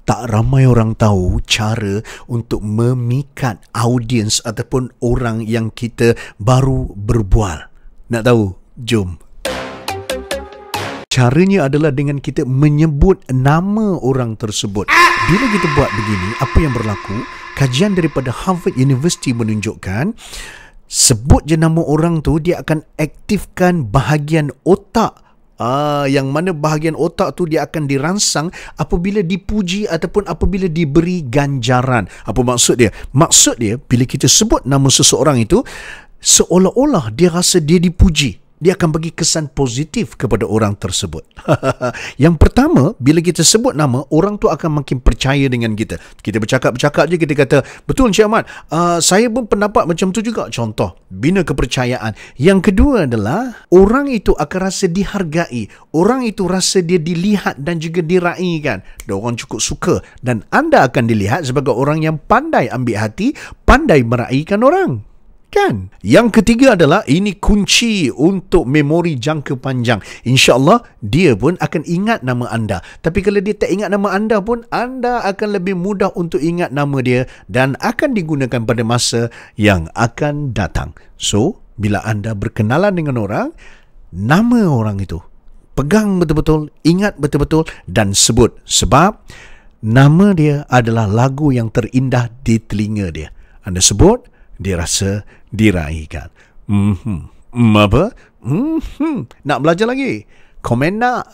Tak ramai orang tahu cara untuk memikat audiens ataupun orang yang kita baru berbual. Nak tahu? Jom. Caranya adalah dengan kita menyebut nama orang tersebut. Bila kita buat begini, apa yang berlaku? Kajian daripada Harvard University menunjukkan, sebut je nama orang tu, dia akan aktifkan bahagian otak. Yang mana bahagian otak tu dia akan dirangsang apabila dipuji ataupun apabila diberi ganjaran. Apa maksud dia? Maksud dia, bila kita sebut nama seseorang itu, seolah-olah dia rasa dia dipuji. Dia akan bagi kesan positif kepada orang tersebut. Yang pertama, bila kita sebut nama, orang tu akan makin percaya dengan kita. Kita bercakap-bercakap je, kita kata, betul Encik Ahmad, saya pun pendapat macam tu juga. Contoh, bina kepercayaan. Yang kedua adalah, orang itu akan rasa dihargai. Orang itu rasa dia dilihat dan juga diraikan. Dan orang cukup suka. Dan anda akan dilihat sebagai orang yang pandai ambil hati, pandai meraikan orang. Kan? Yang ketiga adalah, ini kunci untuk memori jangka panjang. InsyaAllah dia pun akan ingat nama anda. Tapi kalau dia tak ingat nama anda pun, anda akan lebih mudah untuk ingat nama dia dan akan digunakan pada masa yang akan datang. So, bila anda berkenalan dengan orang, nama orang itu pegang betul-betul, ingat betul-betul dan sebut. Sebab nama dia adalah lagu yang terindah di telinga dia. Anda sebut, dia rasa diraikan. Apa? Nak belajar lagi? Komen nak?